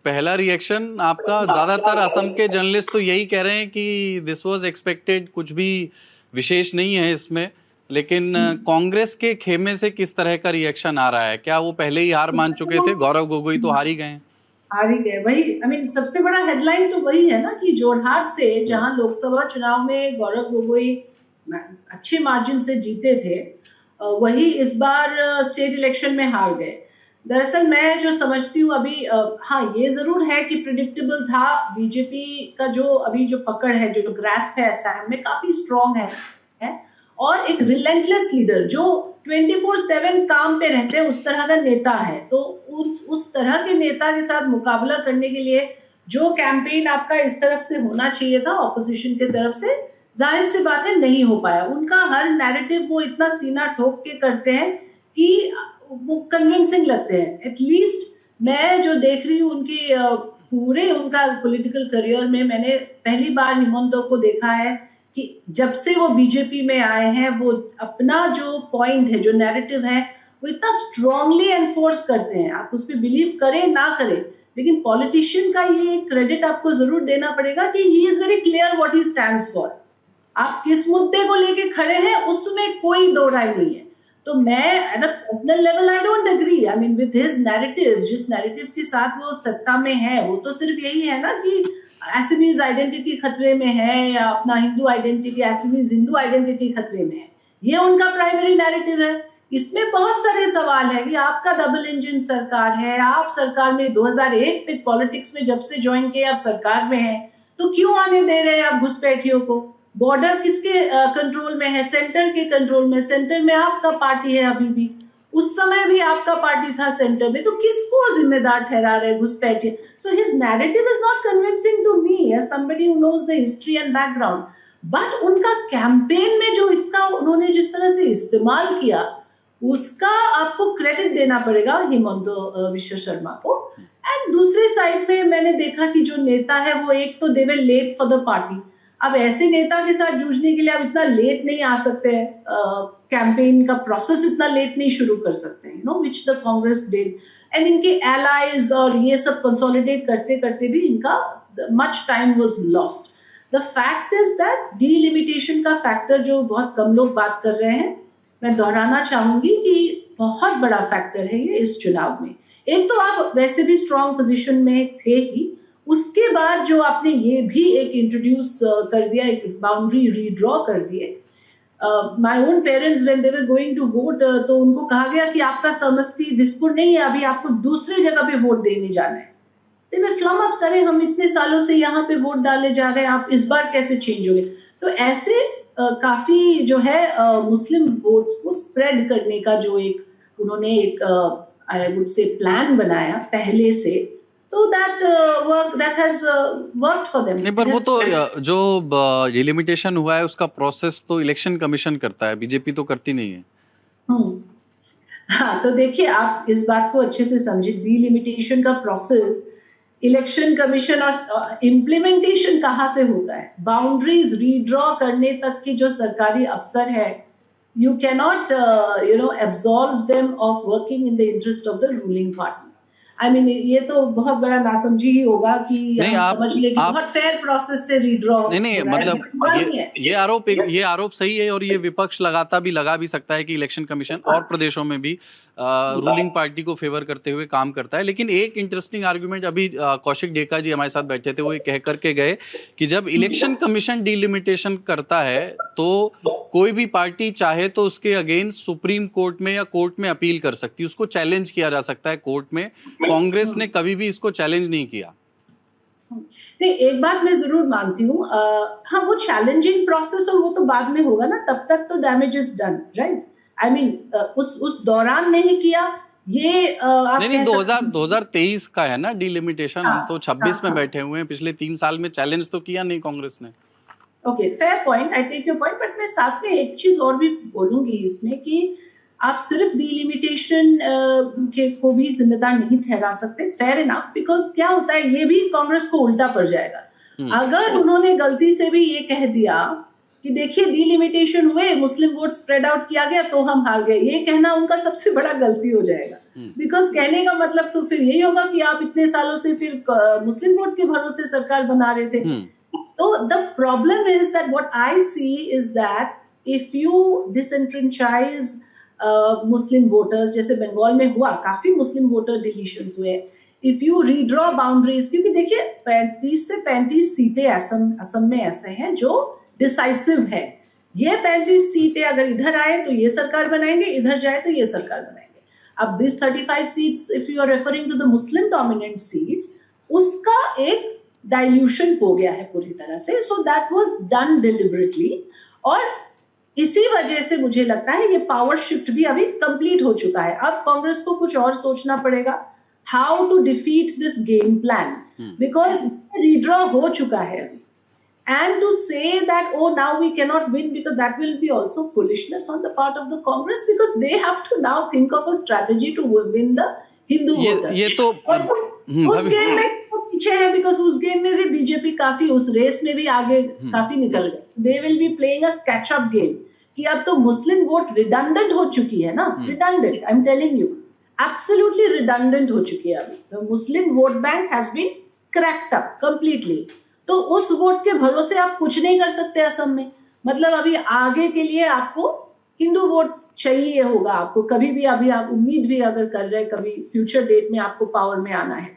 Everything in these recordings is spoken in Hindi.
पहला रिएक्शन आपका, ज्यादातर असम के जर्नलिस्ट तो यही कह रहे हैं कि दिस वाज एक्सपेक्टेड, कुछ भी विशेष नहीं है इसमें, लेकिन कांग्रेस के खेमे से किस तरह का रिएक्शन आ रहा है? क्या वो पहले ही हार मान चुके थे? गौरव गोगोई तो हार ही गए हैं। हार ही गए, वही आई मीन सबसे बड़ा हेडलाइन तो वही है ना कि जोरहाट से, जहां लोकसभा चुनाव में गौरव गोगोई अच्छे मार्जिन से जीते थे, वही इस बार स्टेट इलेक्शन में हार गए। दरअसल मैं जो समझती हूँ अभी, हाँ ये जरूर है कि प्रिडिक्टेबल था, बीजेपी का जो अभी जो पकड़ है, जो ग्रास्प है असम में, काफी स्ट्रांग है और एक रिलेंटलेस लीडर जो 24/7 काम पे रहते हैं, उस तरह का नेता है। तो उस तरह के नेता के साथ मुकाबला करने के लिए जो कैंपेन आपका इस तरफ से होना चाहिए था, ऑपोजिशन की तरफ से, जाहिर सी बात है नहीं हो पाया। उनका हर नैरेटिव वो इतना सीना ठोक के करते हैं कि वो कन्विंसिंग लगते हैं। एटलीस्ट मैं जो देख रही हूँ उनकी पूरे उनका पॉलिटिकल करियर में, मैंने पहली बार हिमंतो को देखा है कि जब से वो बीजेपी में आए हैं, वो अपना जो पॉइंट है, जो नैरेटिव है, वो इतना स्ट्रांगली एनफोर्स करते हैं। आप उस पर बिलीव करें ना करें, लेकिन पॉलिटिशियन का ये क्रेडिट आपको जरूर देना पड़ेगा कि he is very clear what he stands for. आप किस मुद्दे को लेके खड़े हैं उसमें कोई दो राय नहीं है। तो मैं at a personal level I don't agree, I mean with his narrative, जिस नैरेटिव के साथ वो सत्ता में है, वो तो सिर्फ यही है ना कि एसमीज आइडेंटिटी खतरे में है, या अपना हिंदू आइडेंटिटी, एसमीज हिंदू आइडेंटिटी खतरे में है, ये उनका प्राइमरी नैरेटिव है। इसमें बहुत सारे सवाल है कि आपका डबल इंजन सरकार है, आप सरकार में 2001 में पॉलिटिक्स में जब से ज्वाइन किए आप सरकार में है, तो क्यों आने दे रहे हैं आप घुसपैठियों को? बॉर्डर किसके कंट्रोल में है? सेंटर के कंट्रोल में। सेंटर में आपका पार्टी है अभी भी, उस समय भी आपका पार्टी था सेंटर में, तो किसको जिम्मेदार ठहरा रहे घुसपैठिए? So his narrative is not convincing to me as somebody who knows the history and background. But उनका कैंपेन में जो इसका उन्होंने जिस तरह से इस्तेमाल किया, उसका आपको क्रेडिट देना पड़ेगा हिमंतो विश्व शर्मा को। एंड दूसरी साइड में मैंने देखा कि जो नेता है वो एक तो दे वर लेट फॉर द पार्टी। अब ऐसे नेता के साथ जूझने के लिए आप इतना लेट नहीं आ सकते हैं, कैंपेन का प्रोसेस इतना लेट नहीं शुरू कर सकते हैं, which the Congress did. And इनके एलाइज और ये सब कंसोलिडेट करते करते भी इनका much time was lost. The fact is that delimitation का फैक्टर जो बहुत कम लोग बात कर रहे हैं, मैं दोहराना चाहूंगी कि बहुत बड़ा फैक्टर है ये इस चुनाव में। एक तो आप वैसे भी स्ट्रॉन्ग पोजीशन में थे ही, उसके बाद जो आपने ये भी एक इंट्रोड्यूस कर दिया, एक बाउंड्री रीड्रॉ कर दिए। My own parents when they were going to vote, तो उनको कहा गया कि आपका समस्ती दिसपुर नहीं है, अभी आपको दूसरी जगह पे वोट देने जाना है। दे वर फ्लमक्स्ड, अरे हम इतने सालों से यहाँ पे वोट डाले जा रहे हैं, आप इस बार कैसे चेंज हो गए? तो ऐसे काफी जो है मुस्लिम वोट्स को स्प्रेड करने का जो एक उन्होंने एक आई वुड से प्लान बनाया पहले से, तो that has worked for them. नहीं, पर वो तो जो डिलिमिटेशन हुआ है उसका प्रोसेस तो इलेक्शन कमीशन करता है, बीजेपी तो करती नहीं है। हाँ, तो देखिए आप इस बात को अच्छे से समझिए, डिलिमिटेशन का प्रोसेस इलेक्शन कमीशन और इम्प्लीमेंटेशन कहाँ से होता है? बाउंड्रीज रीड्रॉ करने तक की जो सरकारी अफसर है, you cannot absolve them of working in the interest of the ruling party. I mean, ये तो बहुत बड़ा नासमझी ही होगा कि हम समझ ले कि बहुत फेयर प्रोसेस से रीड्रॉ। नहीं, मतलब ये आरोप सही है और ये विपक्ष लगा भी सकता है कि इलेक्शन कमीशन और प्रदेशों में भी रूलिंग पार्टी को फेवर करते हुए काम करता है। लेकिन एक इंटरेस्टिंग आर्गुमेंट अभी कौशिक डेका जी हमारे साथ बैठे थे, वो ये कह करके गए कि जब इलेक्शन कमीशन डिलिमिटेशन करता है तो कोई भी पार्टी चाहे तो उसके अगेंस्ट सुप्रीम कोर्ट में या कोर्ट में अपील कर सकती है, उसको चैलेंज किया जा सकता है कोर्ट में। कांग्रेस ने कभी भी इसको चैलेंज नहीं किया। नहीं, एक बात मैं जरूर मानती हूँ, हाँ वो चैलेंजिंग प्रोसेस और वो तो बाद में होगा ना, तब तक तो damage is done, right? I mean उस दौरान नहीं किया ये आप नहीं 2023 का है ना डिलिमिटेशन। हम तो 26 में बैठे हुए हैं, पिछले 3 साल में चैलेंज तो किया नहीं कांग्रेस ने। Okay, fair point, I take your point, but मैं साथ में एक चीज और भी बोलूंगी इसमें कि आप सिर्फ डिलिमिटेशन के को भी जिम्मेदार नहीं ठहरा सकते। फेयर इनफ, बिकॉज क्या होता है, ये भी कांग्रेस को उल्टा पड़ जाएगा। अगर उन्होंने गलती से भी ये कह दिया कि देखिए डिलिमिटेशन हुए, मुस्लिम वोट स्प्रेड आउट किया गया तो हम हार गए, ये कहना उनका सबसे बड़ा गलती हो जाएगा। बिकॉज कहने का मतलब तो फिर यही होगा कि आप इतने सालों से फिर मुस्लिम वोट के भरोसे सरकार बना रहे थे। तो the problem is that what I see is that if you disenfranchise Muslim voters, जैसे बंगाल में हुआ, काफी मुस्लिम वोटर डिलीशंस हुए, इफ यू रीड्रॉ बाउंड्रीज, क्योंकि देखिए 35 से 35 सीटें असम में ऐसे हैं जो डिसाइसिव है। ये 35 सीटें अगर इधर आए तो ये सरकार बनाएंगे, इधर जाए तो ये सरकार बनाएंगे। अब this 35 seats if you are referring to the Muslim dominant seats, उसका एक डाइल्यूशन हो गया है पूरी तरह से। So that was done deliberately, और इसी वजह से मुझे लगता है ये पावर शिफ्ट भी अभी कंप्लीट हो चुका है। अब कांग्रेस को कुछ और सोचना पड़ेगा, how to defeat this game plan, because redraw हो चुका है अभी। And to say that, oh, now we cannot win, because that will be also foolishness on the part of the Congress, because they have to now think of a strategy to win the Hindu voters. ये तो उस गेम में तो पीछे है, because उस गेम में भी बीजेपी काफी, उस रेस में भी आगे काफी निकल गए। So they will be playing a catch up game, कि अब तो मुस्लिम वोट रिडंडेंट हो चुकी है ना, redundant, I am telling you, absolutely redundant हो चुकी है अभी। The Muslim vote bank has been cracked up completely. तो उस वोट के भरोसे आप कुछ नहीं कर सकते असम में। मतलब अभी आगे के लिए आपको हिंदू वोट चाहिए होगा, आपको कभी भी, अभी आप उम्मीद भी अगर कर रहे हैं कभी फ्यूचर डेट में आपको पावर में आना है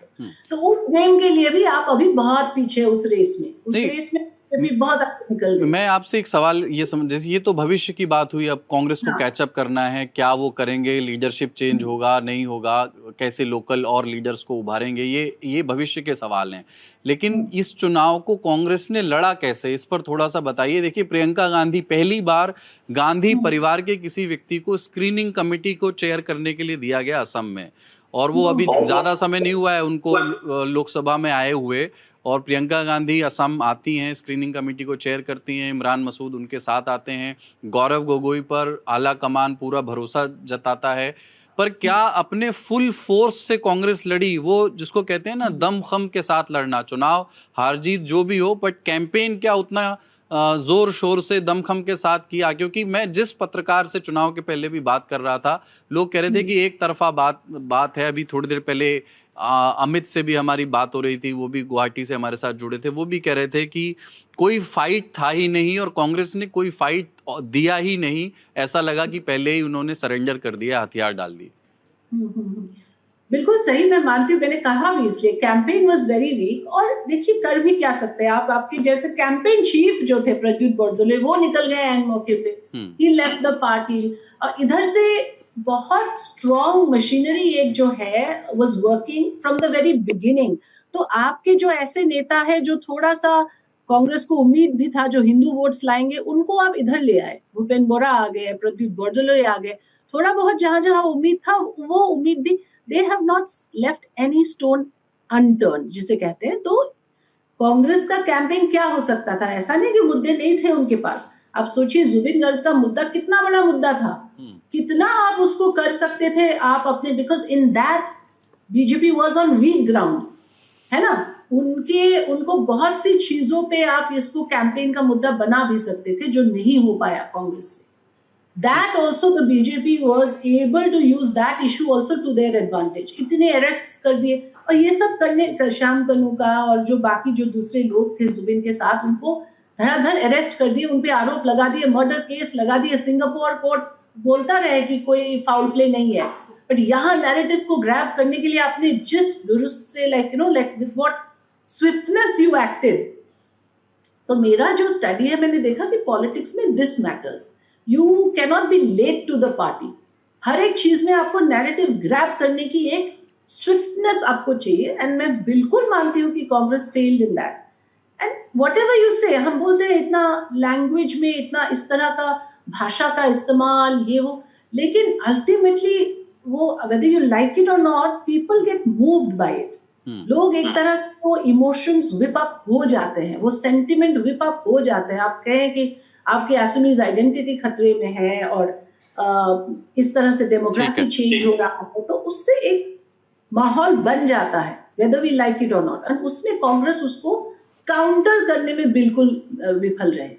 तो उस गेम के लिए भी आप अभी बहुत पीछे उस रेस में, उस रेस में भी बहुत निकल गए। मैं आपसे एक सवाल ये समझ, जैसे ये तो भविष्य की बात हुई, अब कांग्रेस को कैचअप करना है, क्या वो करेंगे, लीडरशिप चेंज होगा नहीं होगा, कैसे लोकल और लीडर्स को उभारेंगे, ये भविष्य के सवाल हैं। लेकिन इस चुनाव को कांग्रेस ने लड़ा कैसे, इस पर थोड़ा सा बताइए। देखिए प्रियंका गांधी, पहली बार गांधी परिवार के किसी व्यक्ति को स्क्रीनिंग कमेटी को चेयर करने के लिए दिया गया असम में, और वो अभी ज्यादा समय नहीं हुआ है उनको लोकसभा में आए हुए, और प्रियंका गांधी असम आती हैं, स्क्रीनिंग कमेटी को चेयर करती हैं, इमरान मसूद उनके साथ आते हैं, गौरव गोगोई पर आला कमान पूरा भरोसा जताता है। पर क्या अपने फुल फोर्स से कांग्रेस लड़ी, वो जिसको कहते हैं ना दम खम के साथ लड़ना, चुनाव हार जीत जो भी हो, बट कैंपेन क्या उतना जोर शोर से दमखम के साथ किया? क्योंकि मैं जिस पत्रकार से चुनाव के पहले भी बात कर रहा था, लोग कह रहे थे कि एक तरफा बात है। अभी थोड़ी देर पहले अमित से भी हमारी बात हो रही थी, वो भी गुवाहाटी से हमारे साथ जुड़े थे, वो भी कह रहे थे कि कोई फाइट था ही नहीं और कांग्रेस ने कोई फाइट दिया ही नहीं, ऐसा लगा कि पहले ही उन्होंने सरेंडर कर दिया, हथियार डाल दिए। बिल्कुल सही, मैं मानती हूँ, मैंने कहा भी इसलिए कैंपेन वाज वेरी वीक। और देखिए कर भी क्या सकते हैं आप, आपके जैसे कैंपेन चीफ जो थे प्रद्युत बरदोले, वो निकल गए एंड मौके पे, ही लेफ्ट द पार्टी। और इधर से बहुत स्ट्रॉन्ग मशीनरी एक जो है was working from the very beginning. तो आपके जो ऐसे नेता है जो थोड़ा सा कांग्रेस को उम्मीद भी था जो हिंदू वोट्स लाएंगे, उनको आप इधर ले आए, भूपेन बोरा आ गए, प्रद्युत बरदोले आ गए, थोड़ा बहुत जहां जहां उम्मीद था वो उम्मीद भी, they have not left any stone unturned जिसे कहते हैं। तो कांग्रेस का कैंपेन क्या हो सकता था, ऐसा नहीं कि मुद्दे नहीं थे उनके पास। आप सोचिए जुबिन गर्ग का मुद्दा कितना बड़ा मुद्दा था, कितना आप उसको कर सकते थे आप अपने, because in that BJP was on weak ground, है ना। उनको बहुत सी चीजों पे आप इसको कैंपेन का मुद्दा बना भी सकते थे, जो नहीं हो पाया कांग्रेस से। That also the BJP was able to use that issue also to their advantage. इतने अरेस्ट्स कर दिए, और ये सब करने श्याम कनू का और जो बाकी जो दूसरे लोग थे जुबिन के साथ, उनको धड़ाधड़ अरेस्ट कर दिए, उन पे आरोप लगा दिए, मर्डर केस लगा दिए। सिंगापुर कोर्ट बोलता रहे कि कोई फाउल प्ले नहीं है, बट यहाँ नैरेटिव को ग्रैब करने के लिए आपने जिस दुरुस्त से like with what swiftness you acted. तो मेरा जो स्टडी है, मैंने देखा कि पॉलिटिक्स में this matters, You cannot be late to the party. हर एक चीज में आपको नैरेटिव ग्रैब करने की एक स्विफ्टनेस आपको चाहिए, एंड मैं बिल्कुल मानती हूँ कि Congress failed in that. And whatever you से, हम बोलते हैं इतना लैंग्वेज में इतना इस तरह का भाषा का इस्तेमाल, ये वो, लेकिन अल्टीमेटली वो whether you like it or not, people get moved by it. लोग एक तरह से वो इमोशंस विप अप हो जाते हैं, वो सेंटिमेंट विप अप हो जाते हैं। आप कहें कि आपकी असमीज आइडेंटिटी खतरे में है और इस तरह से डेमोग्राफी चेंज हो रहा है, तो उससे एक माहौल बन जाता है whether we like it or not, और उसमें कांग्रेस उसको काउंटर करने में बिल्कुल विफल रहे।